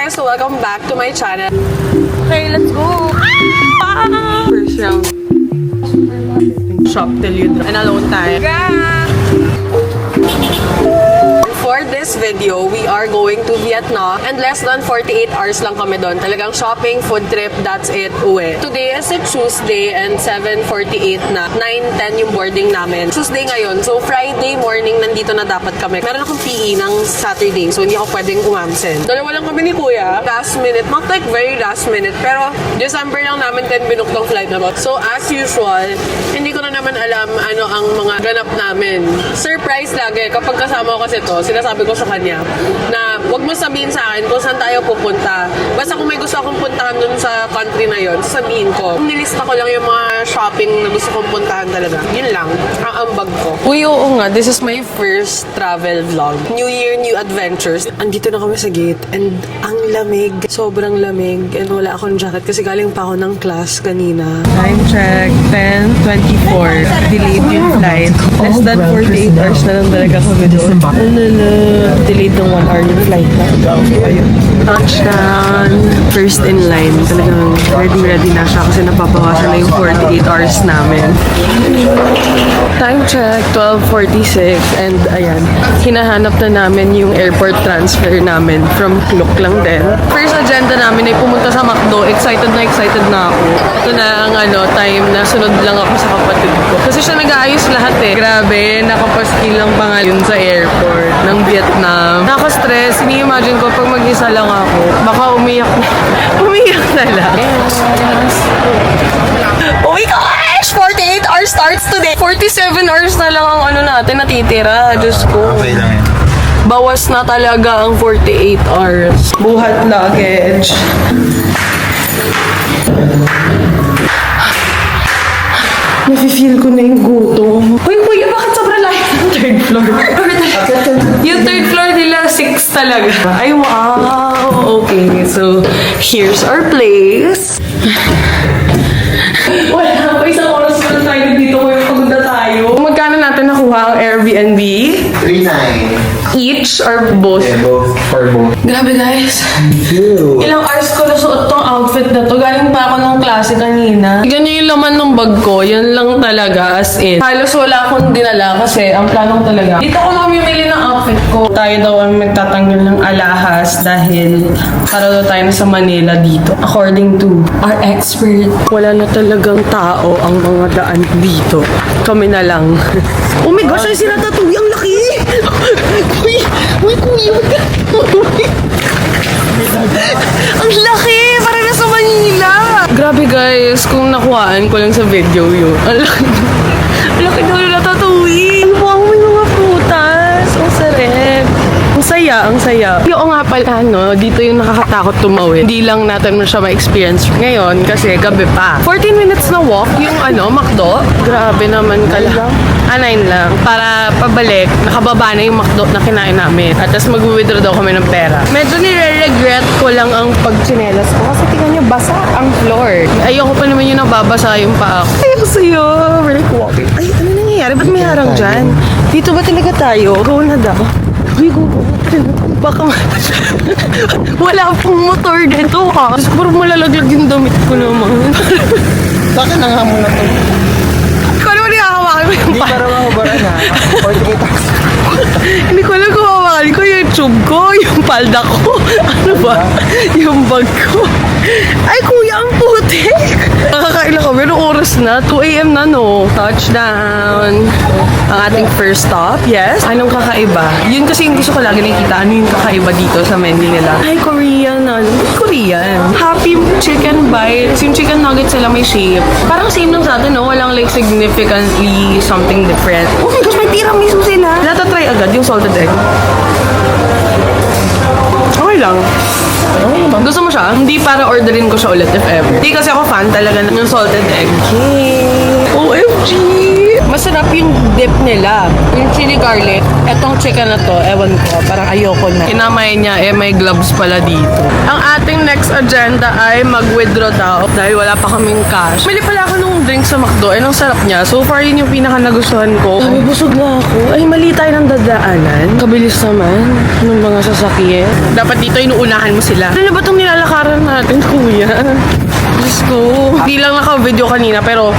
guys! So welcome back to my channel. Okay, let's go! First round. Shop till you drop. And alone tayo. For this video, we are going to Vietnam and less than 48 hours lang kami doon. Talagang shopping, food trip, that's it, uwi. Today is a Tuesday and 7:48 na. 9:10 yung boarding namin. Tuesday ngayon, so Friday morning nandito na dapat kami. Meron akong PE ng Saturday, so hindi ako pwedeng umamsen. Dalawa lang kami ni Kuya. Last minute, not like very last minute, pero December lang namin 10 binook tong flight na to. So as usual, hindi ko na naman alam ano ang mga ganap namin. Surprise lagi kapag kasama ko kasi to. Sinasabi ko sa kanya na wag mo sabihin sa akin kung saan tayo pupunta. Basta kung may gusto akong puntahan dun sa country na yon, sabihin ko. Nilista ko lang yung mga shopping na gusto kong puntahan talaga. Yun lang, ang ambag ko. Uy, oo nga, this is my first travel vlog. New Year, new adventures. Andito na kami sa gate and ang lamig. Sobrang lamig. And wala akong jacket kasi galing pa ako ng class kanina. Time check, 10:24. Delayed yung flight. Less than 48 hours na lang talaga kami doon. Delayed ng 1 hour yung flight na. Ayun. Touchdown. First in line. Talagang ready na siya kasi napapawasan na yung 48 hours namin. Time check, 12:46. And ayan, hinahanap na namin yung airport transfer namin from Klook lang din. First agenda namin ay pumunta sa McDo. Excited na ako. Ito na ang time na sunod lang ako sa kapatid ko. Kasi siya nag-aayos lahat eh. Grabe, nakapaskil lang pa nga yun sa airport ng Vietnam. Naka-stress. Ini-imagine ko pag mag-isa lang ako, baka umiyak na lang. Yes. Oh my gosh! 48 hours starts today. 47 hours na lang ang natin natitira. Diyos ko. Okay lang yan. Bawas na talaga ang 48 hours. Buhat luggage. Nafe-feel ko na yung gutom. Uy, kuya, bakit sobrang lahat ng third floor? Yung third floor nila, 6 talaga. Ay, wow! Okay, so here's our place. Wala pa isang oras pa tayo dito kung pagod na tayo. Magkano natin nakuha ang Airbnb? 3-9. Each or both? Yeah, both. For both. Grabe guys. Ew. Ilang hours ko nasuot tong outfit na to. Galing pa ako ng klase kanina. Ganyan yung laman ng bag ko. Yan lang talaga as in. Halos wala akong dinala kasi ang planong talaga. Dito ko lang bumili ng outfit ko. Tayo daw ang magtatanggal ng alahas dahil para daw tayo sa Manila dito. According to our expert, wala na talagang tao ang mga daan dito. Kami na lang. Oh my gosh, ay sinatatuloy. Ang laki! Uy, kuya. Ang laki! Para na sa Manila! Grabe guys, kung nakuhaan ko lang sa video yun. Ang laki. Ang laki daw na natatuwi. Wow, may mga prutas. Ang sarap. Ang saya. Yung nga pala, dito yung nakakatakot tumawid. Hindi lang natin mo siya ma-experience ngayon kasi gabi pa. 14 minutes na walk yung McDo. Grabe naman kala. 9 lang. Para pabalik, nakababa na yung McDo na kinain namin. At tapos mag-withdraw daw kami ng pera. Medyo nire-regret ko lang ang pagtsinelas ko kasi tingnan nyo, basa ang floor. Ayoko pa naman yung nababasa yung paa ko. Ayoko sa'yo. We're like walking. Ay, ano nangyayari? Ba't may harang dyan? Dito ba talaga tayo? Go na daw. Uy, go. Baka wala pong motor dito ha. Tapos puro malalaglag yung damit ko naman. Saka na nga muna to. Ikaw naman nakahawakan mo yung Hindi para mahubaran ha. 48 hours. Hindi ko alam kung hawakan ko yung tube ko, yung palda ko. Ano ba? Yung bag ko. Ay, kuya, ang puti. Nakakailan kami. Anong oras na? 2 a.m. na, no? Touchdown. Ang ating first stop. Yes. Anong kakaiba? Yun kasi yung gusto ko lagi nakikita. Ano yung kakaiba dito sa menu nila? Ay, Korean. Korean. Happy chicken bites. Yung chicken nuggets sila may shape. Parang same lang sa atin, no? Walang like significantly something different. Oh my gosh, may tiramisu sila. Natatry agad yung salted egg. Okay lang. Gusto mo siya? Hindi para orderin ko siya ulit if ever. Hindi kasi ako fan talaga ng salted egg. Okay. OMG! Masarap yung dip nila. Yung chili garlic. Etong chicken na to, ewan ko, parang ayoko na. Kinamay niya, may gloves pala dito. Ang ating next agenda ay mag-withdraw daw dahil wala pa kaming cash. Mali pala ako nung drink sa McDo. Ang sarap niya. So far, yun yung pinaka nagustuhan ko. Sabi, busog na ako. Ay, mali tayo ng dadaanan. Kabilis naman ng mga sasakyan. Dapat dito inuunahan mo sila. Ano ba itong nilalakaran natin, kuya? Diyos ko. Hindi lang naka-video kanina, pero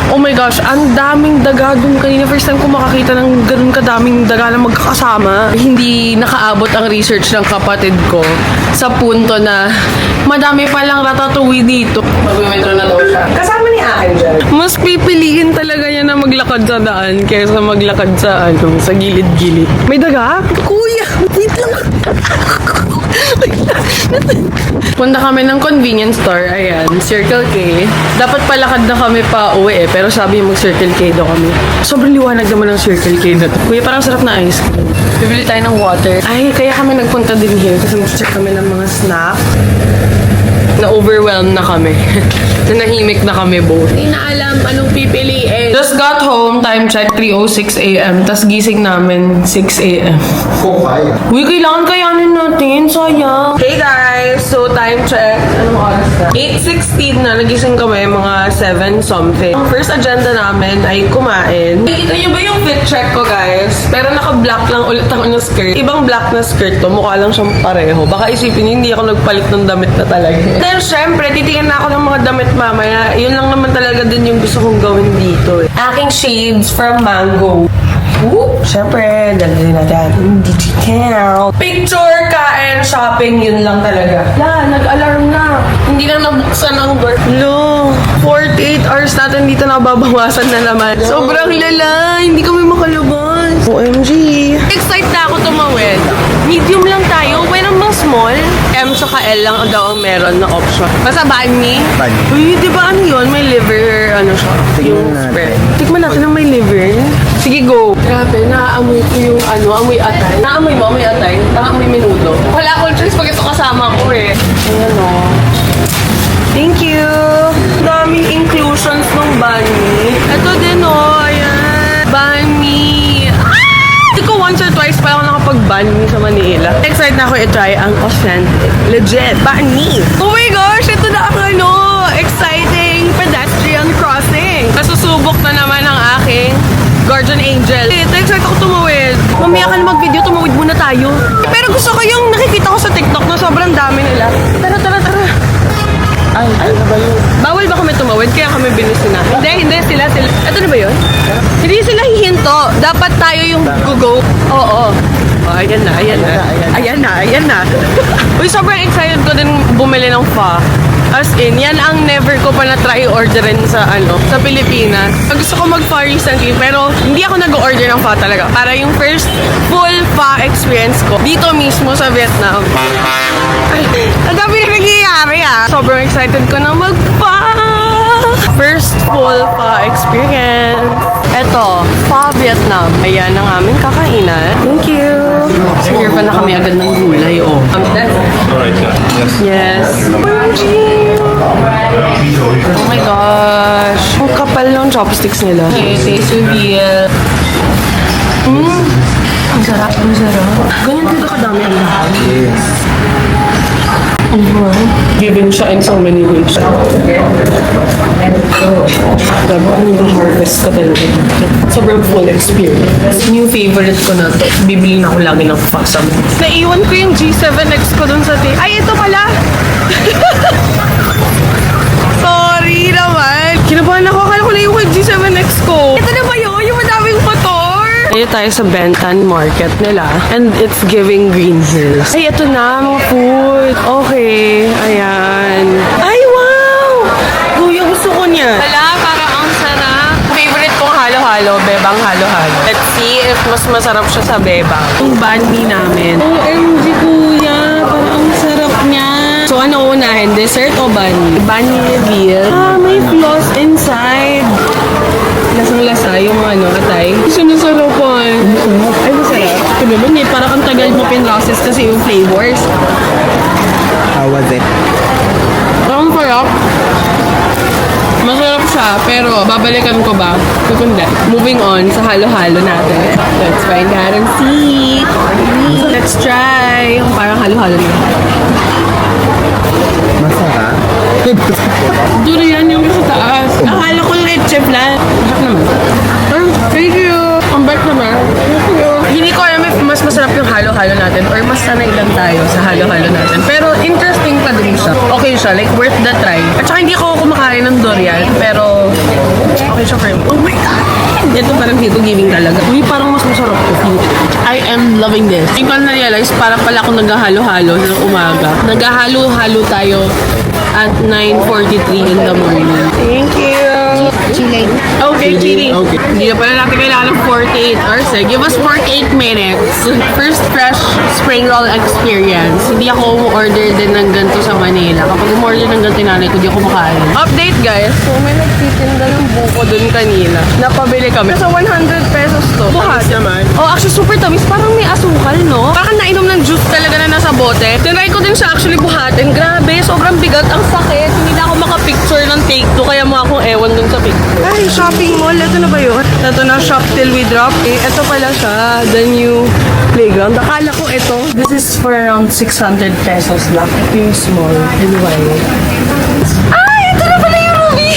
oh my gosh, ang daming daga dun kanina. First time ko makakita ng ganun kadaming daga na magkakasama. Hindi nakaabot ang research ng kapatid ko sa punto na madami palang ratatouille dito. Mag-metro na daw siya. Kasama ni Angel. Mas pipiliin talaga niya na maglakad sa daan kaysa maglakad sa sa gilid-gilid. May daga? Kuya, wait lang. Punta kami ng convenience store. Ayan, Circle K. Dapat palakad na kami pa uwi pero sabi mag-Circle K daw kami. Sobrang liwanag naman ng Circle K na to. Kuya, parang sarap na ice cream. Bibili tayo ng water. Ay, kaya kami nagpunta din here kasi mag-check kami ng mga snack. Na-overwhelmed na kami. Nanahimik na kami both. Hindi na alam anong pipiliin. Just got home, time check, 3:06 a.m. Tapos gising namin, 6 a.m. Kung kaya. Uy, kailangan kayanin natin. Sayang. Hey guys! So, time check. Anong oras na? 8:16 na. Nagising kami, mga 7 something. First agenda namin ay kumain. Nakikita niyo ba yung fit check ko, guys? Pero naka-black lang ulit ang skirt. Ibang black na skirt to. Mukha lang siyang pareho. Baka isipin niyo, hindi ako nagpalit ng damit na talaga. Then, syempre, titingnan na ako ng mga damit mamaya. Yun lang naman talaga din yung gusto kong gawin dito. Aking shades from Mango. Syempre, dalhin natin digital. Picture, kain, shopping, yun lang talaga. Nag-alarm na. Hindi na nabuksan ang door. No, 48 hours natin dito nababawasan na naman. Sobrang lala, hindi kami makalabas. OMG. Excited na ako tumawid. Medium lang tayo. Pwede namang small. M saka L lang daw ang meron na option. Basta bani. Bani. Uy, di ba ano yun? May liver, siya. Tignan Yung natin. spread. Tikman natin ang may liver. Sige, go. Grabe, naaamoy ko yung amoy atay. Naamoy mo, amoy atay? Naamoy menudo. Wala akong choice pag ito kasama ko eh. Ayan o. Thank you. Daming inclusions ng bani. Ito din o, ayan. Bani. Hindi ko once or twice pa ako nakapag-bani sa Manila. Excited na ako i-try ang authentic, legit, bani. Oh my gosh, ito na ang exciting pedestrian crossing. Nasusubok na naman ang aking guardian angel. Ito, excited ako tumawid. Mamaya ka na mag-video, tumawid muna tayo. Pero gusto ko yung nakikita ko sa TikTok na sobrang dami nila. Tara. Ay, ano ba yun? Bawal ba kami tumawid? Kaya kami binusin na. Hindi sila. Ito na ba yun? Hindi sila hihinto. Dapat tayo yung go. Oo. Oh, ayan na. Uy, sobrang excited ko din bumili ng pho. As in, yan ang never ko pa na-try orderin sa Pilipinas. Gusto ko mag-pho recently, pero hindi ako nag-order ng pho talaga. Para yung first full pho experience ko dito mismo sa Vietnam. Ay, ang dami na nangyayari Sobrang excited ko na mag-pho. First full pho experience. Eto, pho Vietnam. Ayan ang aming kakainan. Thank you. Here pa na kami agad ng gulay, oh. Alright, yes. Yes. Oh my gosh. Ang kapal ng chopsticks nila. Okay, taste reveal. Ang sarap. Ganyan dito kadami ang lahat. Yes. Given siya in so many ways. Grabe, ano yung harvest ko talaga. Sobrang full experience. New favorite ko na to. Bibili na ako lagi ng pasam. Naiwan ko yung G7X ko dun sa Ay, ito pala! Sorry naman. Kinabahan ako. Akala ko naiwan ko yung G7X ko. Ito na ba yun? Yung madaming motor? Tayo tayo sa Bentan Market nila. And it's giving Green Hills. Ay, ito na, mga food. Okay. Ayan. Ay, wow! Kuya, gusto ko niya. Wala, parang ang sarap. Favorite kong halo-halo, bebang halo-halo. Let's see if mas masarap siya sa bebang. Yung banh namin. OMG, kuya. Parang ang sarap niya. So, ano unahin? Dessert o banh? Banh reveal. May floss inside. Lasang-lasa yung atay. Sinasarapan. Ay, masarap. Ito naman parang ang tagal mo pinrocess kasi yung flavors. How was it? Parang sarap. Masarap siya, pero babalikan ko ba? Kukundi. Moving on sa halo-halo natin. Let's find out and see. Let's try. Yung parang halo-halo na. Masarap. Durian yung sa taas. Akala ko rin siya. Like, worth the try. At saka hindi ako kumakain ng durian, pero okay siya for me. Oh my God! Ito parang dito giving talaga. Uy, parang mas masarap ko. I am loving this. Hindi ko na-realize, parang pala ako naghahalo-halo ng umaga. Naghahalo-halo tayo at 9:43 in the morning. Thank you! Chile. Okay, chili. Okay. Hindi na pala natin kailangan ng 48 hours eh. Give us 48 minutes. First fresh spring roll experience. Hindi ako order din ng ganito sa Manila. Kapag umorder ng ganito nanay ko, hindi ako makain. Update guys. So may nagtitinda ng buko dun kanina. Napabili kami. Sa 100 pesos to. Buhat naman. Oh, actually super tamis. Parang may asukal, no? Parang nainom ng juice talaga na nasa bote. Tinry ko din siya actually buhatin. Grabe, sobrang bigat. Ang sakit. Hindi na ako makapicture ng take 2. Kaya mo akong ewan dun sa picture. Ay, shopping mall. Ito na ba yun? Ito na, shop till we drop. Eh, ito pala siya. The new playground. Akala ko ito. This is for around 600 pesos lang. Ito yung small. Anyway. Ay, ito na pala yung Ruby!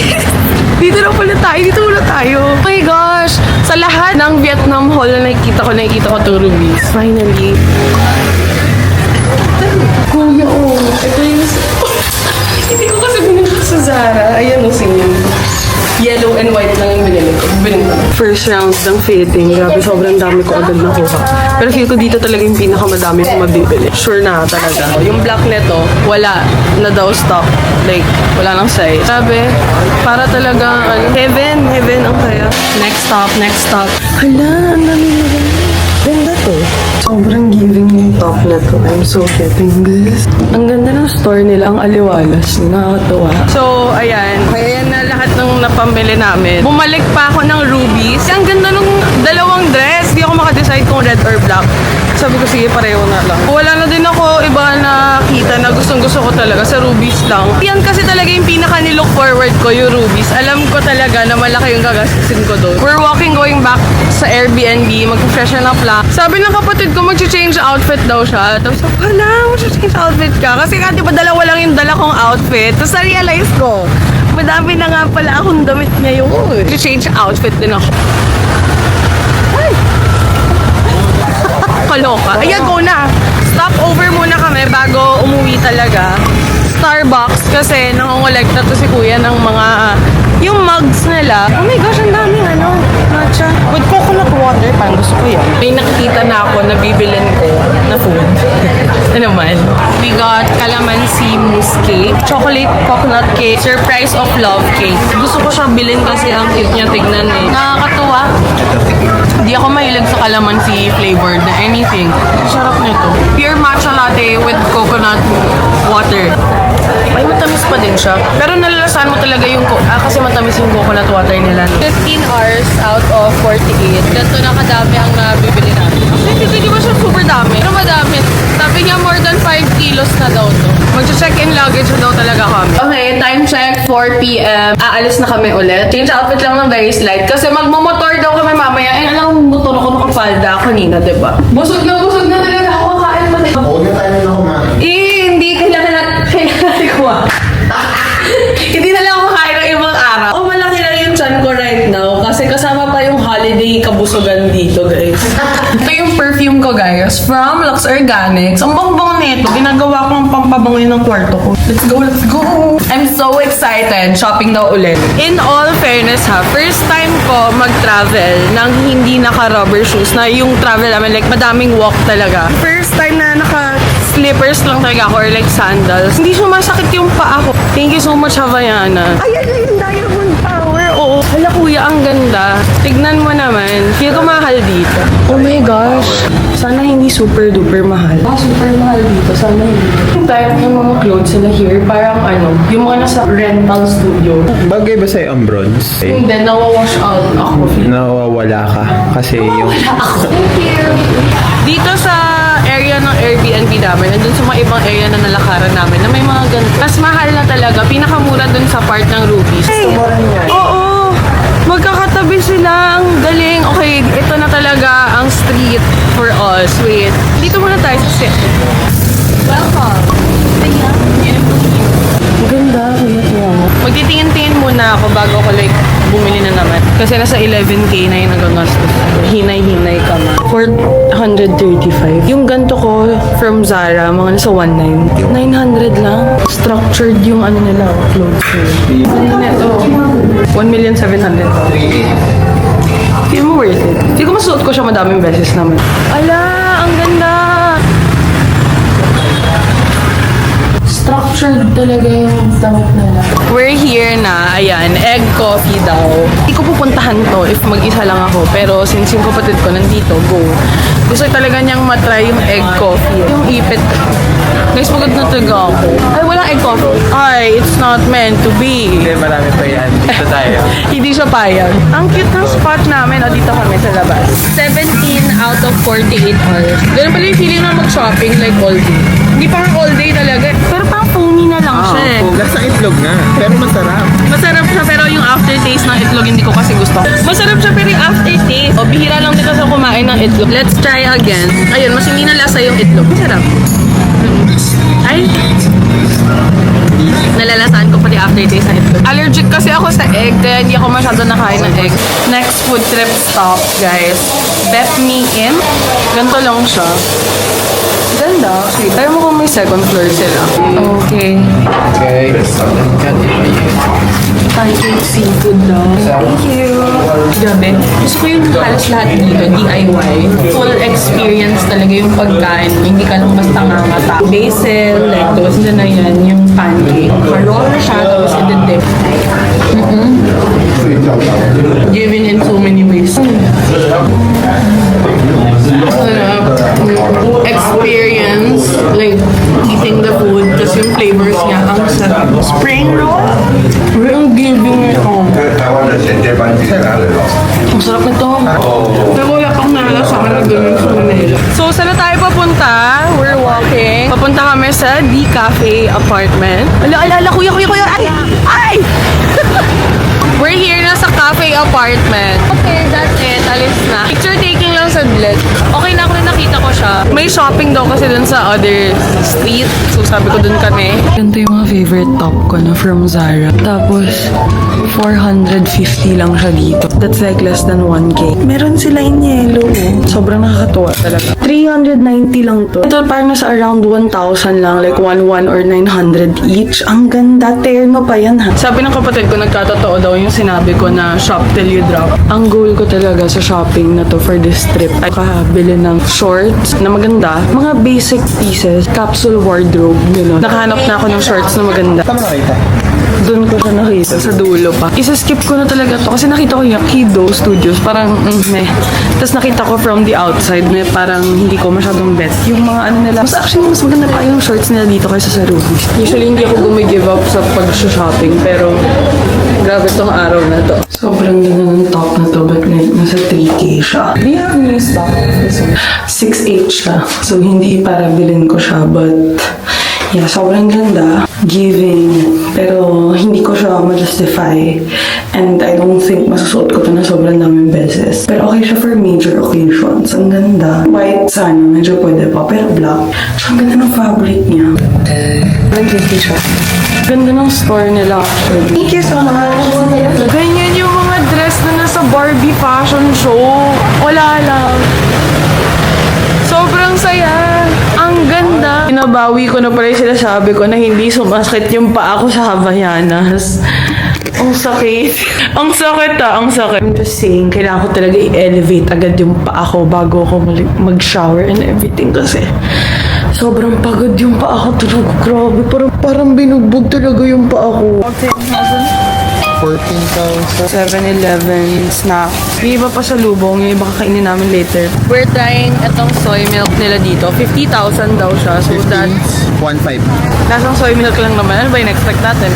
Dito na pala tayo. Dito muna tayo. Oh my gosh! Sa lahat ng Vietnam Hall na nakikita ko to Ruby. Finally. Kuya, oh. Ito yung... Hindi ko kasi binili sa Zara. Ayan o, singin. Yellow and white lang yung binili ko. First round ng fitting. Grabe, sobrang dami ko agad nakuha. Pero feel ko dito talaga yung pinakamadami ko mabibili. Sure na talaga. Yung black neto, wala na daw stock. Like, wala nang size. Sabi, para talaga, heaven ang kaya. Next stop. Hala, ang dami na rin. Ganda to. Sobrang giving yung top na to. I'm so getting this. Ang ganda ng store nila, ang aliwalas. Nakakatuwa. So, ayan. Ayan na lahat ng napamili namin. Bumalik pa ako ng Rubies. Ang ganda ng dalawang dress. Hindi ako makadecide kung red or black. Sabi ko, sige, pareho na lang. Wala na din ako iba na kita na gustong-gusto ko talaga sa Rubies lang. Yan kasi talaga yung pinaka ni-look forward ko, yung Rubies. Alam ko talaga na malaki yung gagastusin ko doon. We're going back sa Airbnb. Mag-freshen up lang. Sabi ng kapatid ko, mag-change outfit daw siya. Tapos, wala, mag-change outfit ka. Kasi nga, di ba, dalawa lang yung dala kong outfit. Tapos, na-realize ko, madami na nga pala akong damit ngayon. Mag-change outfit din ako. Ay! Kaloka. Ayan, go na. Stop over muna kami bago umuwi talaga. Starbucks kasi nangongolekta to si kuya ng mga yung mugs nila. Oh my gosh, ang daming matcha. With coconut water, parang gusto ko yan. May nakikita na ako na bibilin ko na food. Ano naman? We got calamansi mousse cake, chocolate coconut cake, surprise of love cake. Gusto ko siyang bilhin kasi ang cute niya tignan eh. Nakakatuwa. Hindi ako mahilig sa calamansi flavored na anything. Sarap nito. Pure matcha latte with coconut water. Ay, matamis pa din siya. Pero nalalasan mo talaga yung kasi matamis yung coconut water nila. 15 hours out of 48. Ganito na kadami ang nabibili natin. Hindi ba siya super dami? Pero madami. Sabi niya more than 5 kilos na daw to. Mag-check-in luggage na daw talaga kami. Okay, time check, 4 p.m. Aalis na kami ulit. Change outfit lang ng very slight. Kasi magmamotor daw kami mamaya. Eh, alam mo, motor ako nakapalda kanina, diba? Busog na talaga ako. Kakain pa din. Huwag na tayo na kumain. Hindi, kailangan natin kuha. Hindi na lang ako kain ng ibang araw. Oh, malaki lang yung chan ko right now. Kasi kasama pa yung holiday kabusugan dito, guys. Ito yung perfume ko, guys. From Lux Organics. Ang bang-bang nito. Ginagawa ko ang pampabangoy ng kwarto ko. Let's go! I'm so excited. Shopping daw ulit. In all fairness ha, first time ko mag-travel nang hindi naka-rubber shoes. Na yung travel namin, like, madaming walk talaga. First time na slippers lang talaga ako or like sandals. Hindi sumasakit yung paa ko. Thank you so much, Havaiana. Ayan na yung Diamond Power. Oo. Hala kuya, ang ganda. Tignan mo naman. Feel ko mahal dito. Oh my gosh. Sana hindi super duper mahal. Super mahal dito. Sana hindi. Yung type ng mga clothes sila here, parang yung mga nasa rental studio. Bagay ba sa'yo ang bronze? Hindi, nawawash out ako. Nawawala ka. Kasi yung... Thank you. Dito sa area ng Airbnb namin, nandun sa mga ibang area na nalakaran namin, na may mga ganito. Mas mahal na talaga. Pinakamura dun sa part ng Rubies. Hey! Oo! Magkakatabi sila. Ang galing. Okay, ito na talaga ang street for us. Wait. Dito muna tayo sa set. Welcome. Ang ganda. Magtitingin-tingin muna ako bago ako like bumili na naman. Kasi nasa 11K na yung nagagastos. Hinay-hinay ka ma. 435. Yung ganito ko from Zara, mga nasa 1.9. 900 lang. structured yung ano nila, clothes nila. Ano na ito? 1,700,000. Feel mo worth it? Feel ko masuot ko siya madaming beses naman. Ala, ang ganda! Structured talaga yung damit nila. We're here na, ayan, egg coffee daw. Hindi ko pupuntahan to if mag-isa lang ako. Pero since yung kapatid ko nandito, go. Gusto talaga niyang matry yung egg coffee. Yung ipit. Guys, pagod na talaga ako. Ay, walang egg coffee. Ay, it's not meant to be. Hindi, marami pa yan. Dito tayo. Hindi siya payag. Ang cute ng spot namin. O, dito kami sa labas. 17 out of 48 hours. Ganun pala yung feeling na mag-shopping like all day. Hindi pa all day talaga. Pero parang foamy na lang siya eh. Lasa itlog nga. Pero masarap. Masarap siya pero yung aftertaste ng itlog hindi ko kasi gusto. Masarap siya pero yung aftertaste. O, bihira lang din kasi kumain ng itlog. Let's try again. Ayun, mas hindi na lasa yung itlog. Masarap. Ay! Nalalasahan ko pati aftertaste ng itlog. Allergic kasi ako sa egg kaya hindi ako masyado nakain ng egg. Next food trip stop, guys. Beth Me In. Ganito lang siya. Ganda. Sweet. Tayo mo kung may second floor sila. Okay. Okay. Pancake seafood daw. Thank you. Grabe. Gusto ko yung halos lahat dito, DIY. Full experience talaga yung pagkain. Hindi ka lang basta ngangata. Basil, lettuce, na na yan, yung pancake. Roll na siya, tapos i-dip. Given in so many ways. Experience, like, eating the food, tapos yung flavors niya, ang sarap. Spring roll? Ang giving nito. Ang sarap nito. Pero wala pang nalasahan na ganun sa Manila. So, saan na tayo papunta? We're walking. Papunta kami sa D Cafe apartment. Ala, kuya. Ay! We're here na sa cafe apartment. Okay, that's it. Alis na. Picture taking lang saglit. Okay na ako na nakita ko siya. May shopping daw kasi dun sa other street. So sabi ko dun kami. Ganito yung mga favorite top ko na from Zara. Tapos, 450 lang siya dito. That's like less than 1K. Meron sila in yellow. Sobrang nakakatuwa talaga. 390 lang to. Ito parang nasa around 1,000 lang. Like 1,100 or 900 each. Ang ganda. Terno pa yan ha. Sabi ng kapatid ko, nagkatotoo daw yung sinabi ko na shop till you drop. Ang goal ko talaga sa shopping na to for this trip ay makabili ng shorts na maganda. Mga basic pieces. Capsule wardrobe. Gano'n. Nakahanap na ako ng shorts na maganda. Saan mo nakita? Doon ko siya nakita sa dulo pa. Isa-skip ko na talaga to kasi nakita ko yung Kido Studios. Parang, meh. Tapos nakita ko from the outside, meh, parang hindi ko masyadong bet. Yung mga ano nila. Mas actually, mas maganda pa yung shorts nila dito kaysa sa Ruby. Usually, hindi ako gumigive up sa pag-shopping. Pero, grabe tong araw na to. Sobrang ganda ng top na to, but like, nasa 3K siya. Do you have new stock? 6.8 siya. So, hindi para bilhin ko siya, but yeah, sobrang ganda. Giving. Pero, hindi ko siya ma-justify. And I don't think masusuot ko to na sobrang daming beses. Pero okay siya for major occasions. Ang ganda. White sana, medyo pwede pa. Pero black. Ang ganda ng fabric niya. Ang ganda siya. Ganda ng store nila actually. Thank you so much. Ganyan yung mga dress na nasa Barbie fashion show. Wala lang. Sobrang saya. Ang ganda. Pinabawi ko na pala yung sinasabi ko na hindi sumasakit yung paa ko sa Havaianas. Ang sakit. Ang sakit ang sakit. I'm just saying, kailangan ko talaga i-elevate agad yung paa ko bago ako mag-shower and everything kasi sobrang pagod yung paa ko talaga. Grabe, parang binugbog talaga yung paa ko. 14,000. 7-Eleven snack. Yung iba pa sa lubong, yung iba kakainin namin later. We're trying itong soy milk nila dito. 50,000 daw siya. So that's 1.5. lasang soy milk lang naman. Ano ba yung expect natin?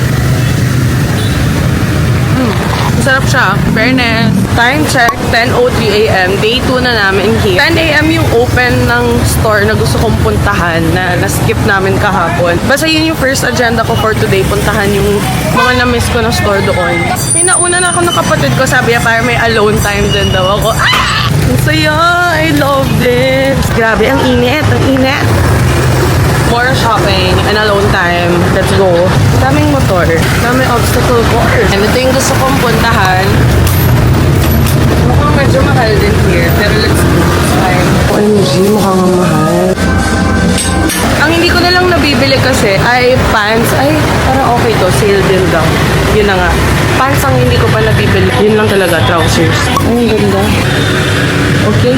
Masarap siya. Fairness. Time check, 10:03 a.m. Day 2 na namin here. 10 a.m. yung open ng store na gusto kong puntahan na na-skip namin kahapon. Basta yun yung first agenda ko for today. Puntahan yung mga na-miss ko na store doon. May nauna na ako ng kapatid ko. Sabi niya parang may alone time din daw ako. Ah! Ang saya! I love this! Grabe, ang init! Ang init! More shopping and alone time. Let's go. Daming motor. Daming obstacle course. And ito yung gusto kong puntahan. Mukhang medyo mahal din here. Pero let's go. Fine. OMG, mukhang mahal. Ang hindi ko na lang nabibili kasi ay pants. Ay, parang okay to. Sale din daw. Yun na nga. Pants ang hindi ko pa nabibili. Yun lang talaga, trousers. Ay, ang ganda. Okay.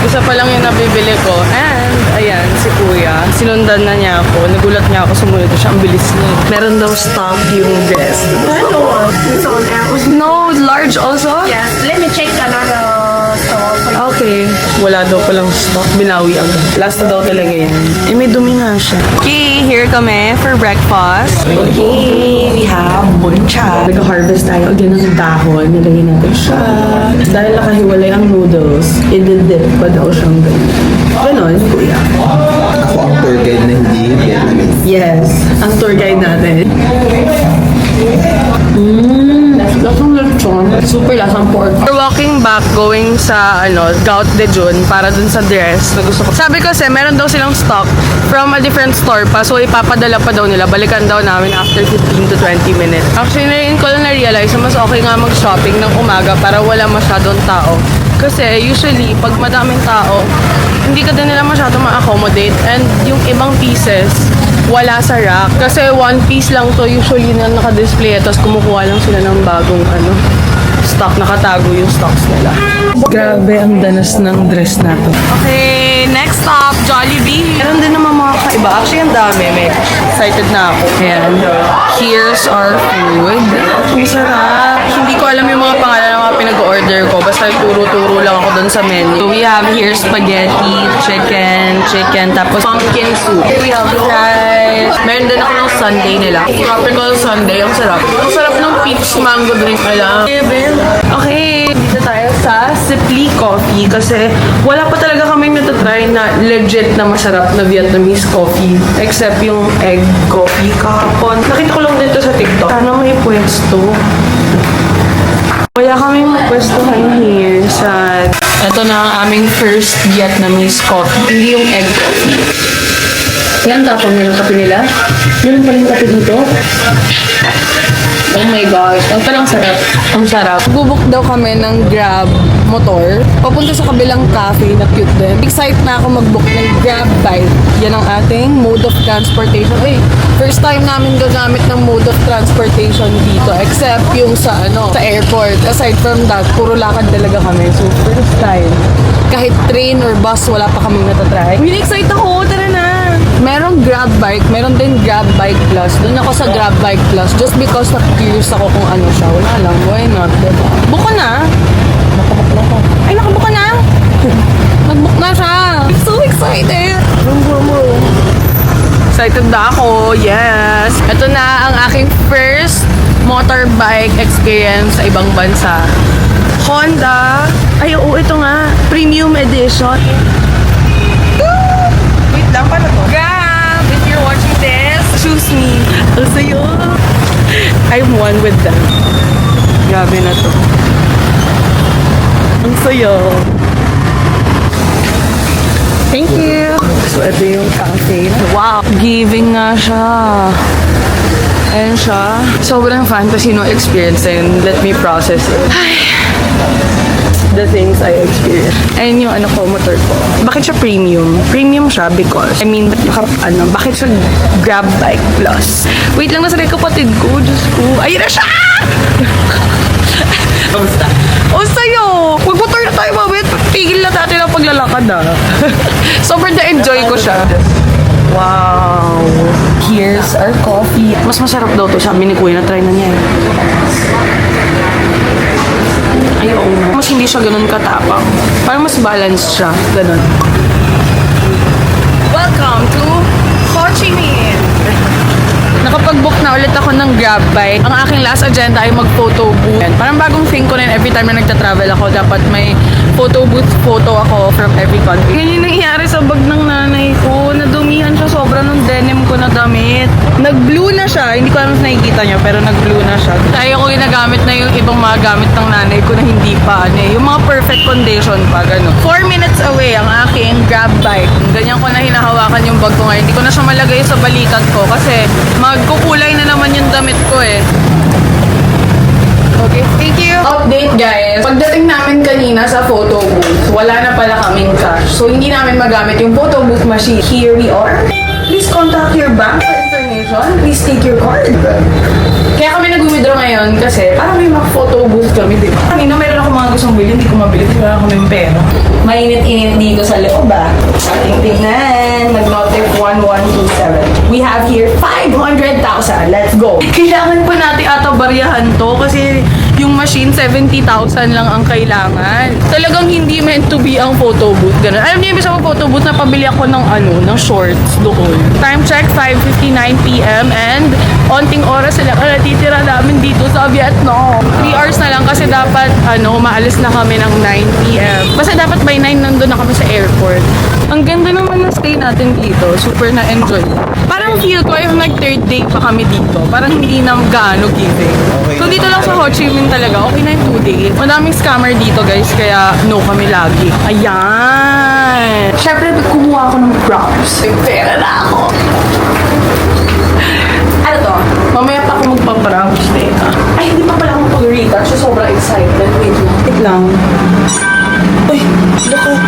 Isa pa lang yung nabibili ko. And, ayan, si Kuya. Sinundan na niya ako. Nagulat niya ako. Sumunod siya. Ang bilis niya. Meron daw stock yung dress. No, large also? Yes, let me check another store for you. Okay. Wala daw palang stock. Binawi agad. Last na daw talaga yan. Eh, may dumi nga siya. Okay, here kami for breakfast. Okay, we have buncha. Nag-harvest tayo again ng dahon. Nilagay natin siya. Dahil nakahiwalay ang noodles, i-dip pa daw siyang ganyan. Ganon, kuya. Ako ang tour guide na hindi Vietnamese. Yes, ang tour guide natin. Lasang lechon. Super lasang pork. We're walking back, going sa, Gaut de Jun para dun sa dress na gusto ko. Sabi ko kasi, meron daw silang stock from a different store pa. So, ipapadala pa daw nila. Balikan daw namin after 15 to 20 minutes. Actually, ngayon ko lang na-realize na mas okay nga mag-shopping ng umaga para wala masyadong tao. Kasi, usually, pag madaming tao, hindi ka din nila masyadong ma-accommodate. And yung ibang pieces, wala sa rack. Kasi one piece lang to usually na naka-display. Tapos kumukuha lang sila ng bagong stock. Nakatago yung stocks nila. Grabe ang danas ng dress na to. Okay, next stop, Jollibee. Meron din naman mga kaiba. Actually, ang dami. May excited na ako. Ayan. Here's our food. Ang sarap. Hindi ko alam yung mga pangalan ng mga pinag-order ko. Basta turo-turo lang ako dun sa menu. So, we have here spaghetti, chicken, tapos pumpkin soup. We have rice. Meron din ako ng sundae nila. Tropical sundae. Ang sarap. Ang sarap ng peach mango drink nila. Okay, dito tayo sa Simply Coffee kasi wala pa talaga kami natatry na legit na masarap na Vietnamese coffee except yung egg coffee kahapon. Nakita ko lang dito sa TikTok. Sana may pwesto. Wala kami mapwestuhan here sa... Ito na ang aming first Vietnamese coffee. Hindi yung egg coffee. Yan, tapos yung kape nila. Meron pa rin kape dito. Oh my gosh, ang parang sarap. Ang sarap. Bubuk daw kami ng Grab motor. Papunta sa kabilang cafe na cute din. Excited na ako mag-book ng Grab bike. Yan ang ating mode of transportation. Uy, first time namin gagamit ng mode of transportation dito. Except yung sa airport. Aside from that, puro lakad talaga kami. So, first time. Kahit train or bus, wala pa kaming natatry. Really excited ako. Tara na! Merong Grab bike, meron din Grab bike plus. Doon ako sa Grab bike plus just because na-curious ako kung ano siya. Wala lang, why not? Diba? Book ko na. Nakabook na ako. Ay, nakabook ka na? Nag-book na siya. I'm so excited. Excited na ako. Yes. Ito na ang aking first motorbike experience sa ibang bansa. Honda. Ay, oo, ito nga. Premium edition. Wait lang, paano to? Grab! If you're watching this, choose me. Ang sayo. I'm one with them. Grabe na to. Ang sayo. Thank you. So, ito yung cafe. Wow. Giving nga siya. Ayan siya. Sobrang fantasy no experience and let me process it. Ay. The things I experienced. Ayun yung motor ko. Bakit siya premium? Premium siya because, bakit siya Grab Bike Plus? Wait lang, nasa kapatid ko. Diyos ko. Ayun na siya! Kamusta? O sa'yo! Mag-motor na tayo, mabit. Tigil na natin ang paglalakad, Sobrang na-enjoy ko siya. Wow! Here's our coffee. Mas masarap daw to. Sabi ni Kuya, na-try na niya Ayun. Mas hindi siya ganun katapang. Parang mas balanced siya. Ganun. Welcome to Ho Chi Minh! Nakapag-book na ulit ako ng Grab bike. Ang aking last agenda ay mag-photo booth. Parang bagong thing ko na every time na nagta-travel ako, dapat may photo booth photo ako from every country. Yan yung nangyari sa bag ng nanay ko. Nadumihan siya sobra ng denim ko na damit. Nag-blue na siya. Hindi ko alam kung nakikita niyo, pero nag-blue na siya. Kaya ko ginagamit na yung ibang mga gamit ng nanay ko na hindi pa. Yung mga perfect condition pa, gano'n. 4 minutes away ang aking Grab bike. Ganyan ko na hinahawakan yung bag ko ngayon. Hindi ko na siya malagay sa balikat ko kasi magkukulay na naman yung damit ko Okay, thank you. Update guys, pagdating namin kanina sa photo booth, wala na pala kaming cash. So hindi namin magamit yung photo booth machine. Here we are. Please contact your bank for information. Please take your card. Kaya kami nag-withdraw ngayon kasi parang may mga-photo booth kami, di ba? Kanina meron ako mga gustong bilhin, hindi ko mabili. Wala kaming pera. Mainit-init dito sa loob ba? Ating tingnan. Mag-notif 1127. We have here 500,000. Let's go. Kailangan pa natin ata bariyahan to kasi yung machine 70,000 lang ang kailangan. Talagang hindi meant to be ang photo booth. Ganun. Alam niyo, ibig sa photo booth, napabili ako ng shorts doon. Time check, 5:59 p.m. and onting oras na lang ang natitira namin dito sa Vietnam. 3 hours na lang kasi dapat, maalis na kami ng 9 p.m. Basta dapat by 9 nandun na kami sa airport. Ang ganda naman ng stay natin dito. Super na-enjoy. Parang feel ko yung nag-third day pa kami dito. Parang hindi na gaano giving. So dito lang sa Ho Chi Minh talaga, okay na yung 2 days. Madaming scammer dito guys, kaya no kami lagi. Ayan! Siyempre, kumuha ako ng props. May pera na ako. Ano to? Mamaya pa ako magpa-props dito. Ay, hindi pa pala ako pag-retouch. So, sobrang excited. Wait lang. Uy,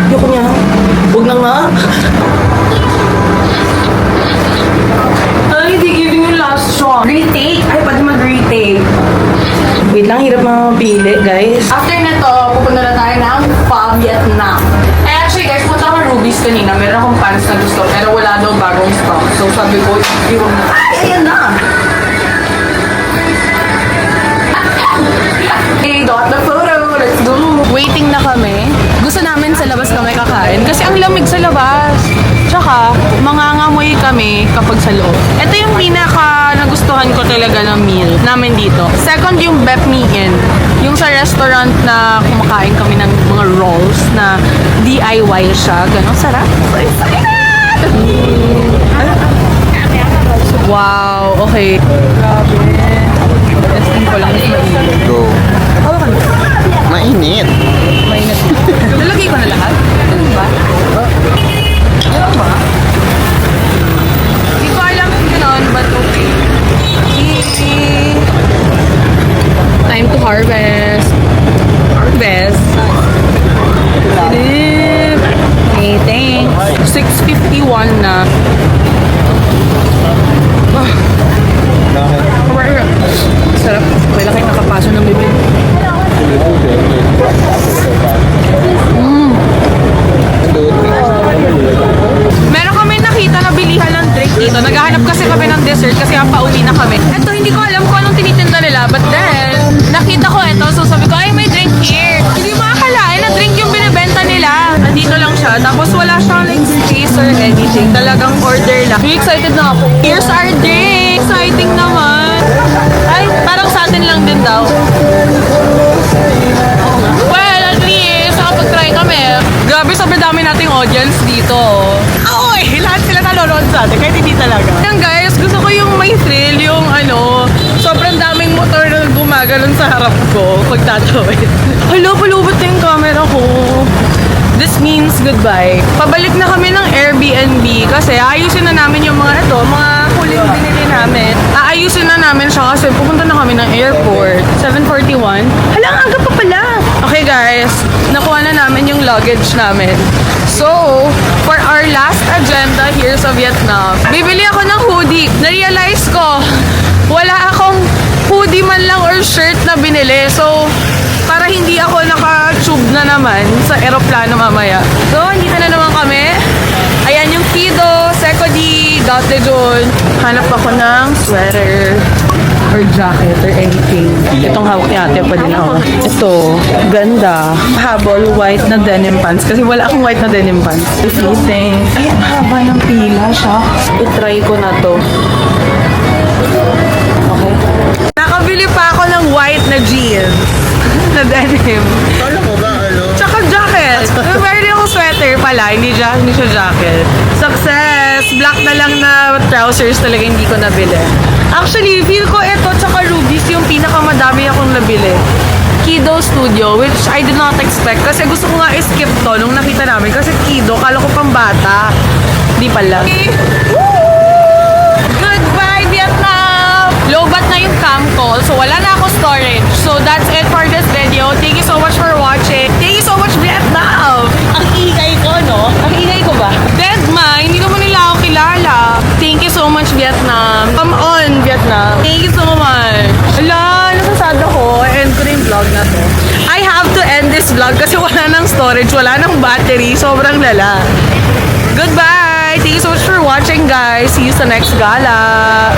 yoko niya. Huwag na nga. Ay, di giving yung last shot. Retake. Ay, pwede mag-retake. Wait lang, hirap mapili, guys. After nito, pupunta na tayo ng Vietnam. Eh, actually, guys, punta ako Ruby's kanina. Meron akong pants na gusto, pero wala daw bagong stock. So, sabi ko, iwan na. Ay, ayan na! Hey, got the photo. Let's go. Waiting na kami. Gusto namin sa labas kami kakain kasi ang lamig sa labas. Tsaka, mangangamoy kami kapag sa loob. Ito yung pinaka nagustuhan ko talaga ng meal namin dito. Second, yung Bep Me In. Yung sa restaurant na kumakain kami ng mga rolls na DIY siya. Ganon, sarap. So excited! Wow, okay. Grabe. Testing ko lang is mainit. Go. Hawakan mo. Mainit. Mainit. Nalagay ko na lahat? Ano ba? Ano ba? Hindi ko alam kung gano'n, but okay. Time to harvest. Harvest. Okay, thanks. 6:51 na. Sarap. Kailan kayo nakapaso ng bibig. Meron kami nakita na bilihan ng drink dito. Naghahanap kasi kami ng dessert kasi pauwi na kami. Ito, hindi ko alam kung anong tinitinda nila. But then, nakita ko ito. So sabi ko, ay may drink here. Hindi makakalain na drink yung binibenta nila. Nandito lang siya. Tapos wala siyang like space or anything. Talagang order lang. Really excited na ako. Here's our drink. Exciting naman. Ay, parang sa atin lang din daw. Well, at least, nakapag-try kami. Grabe, sobrang dami nating audience dito. Oy, lahat sila nanonood sa atin, kahit hindi talaga. Yan guys, gusto ko yung may thrill, yung sobrang daming motor na gumaganon sa harap ko pag tatawid. Hello, palubot na yung camera ko. This means goodbye. Pabalik na kami ng Airbnb kasi aayusin na namin yung mga huling binili namin. Aayusin na namin siya kasi pupunta na kami ng airport. 7:41. Hala, ang aga pa pala. Okay guys, nakuha na namin yung luggage namin. So, for our last agenda here sa Vietnam, bibili ako ng hoodie. Na-realize ko, wala akong hoodie man lang or shirt na binili. So, para hindi ako naka-tube na naman sa aeroplano mamaya. So, andito na naman kami. Ayan yung Kido, Secody, Dot de Jun. Hanap ako ng sweater or jacket or anything. Itong hawak ni ate, pwede na ako. Ito, ganda. Habol, white na denim pants. Kasi wala akong white na denim pants. Fitting. Ay, ang haba ng pila siya. I-try ko na to. Okay. Nakabili pa ako ng white na jeans. Na denim. Kala ko ba, Tsaka jacket. Meron din ako sweater pala, hindi siya jacket. Success! Black na lang na trousers talaga hindi ko nabili. Actually, feel ko ito tsaka Ruby's yung pinakamadami akong nabili. Kido Studio, which I did not expect. Kasi gusto ko nga i-skip to nung nakita namin. Kasi Kido, kala ko pang bata. Di pala. Goodbye, Vietnam! Lobat na yung cam calls. So, wala na ako storage. So, that's it for this video. Thank you so much for watching. Thank you so much, Vietnam! Ang ingay ko, no? Ang ingay ko ba? Deadma, hindi naman nila ako kilala. Thank you so much, Vietnam. Come on, Vietnam. Thank you so much. Ala, nasasad ako. End ko na yung vlog na to. I have to end this vlog kasi wala nang storage, wala nang battery. Sobrang lala. Goodbye! Thank you so much for watching, guys. See you sa next gala.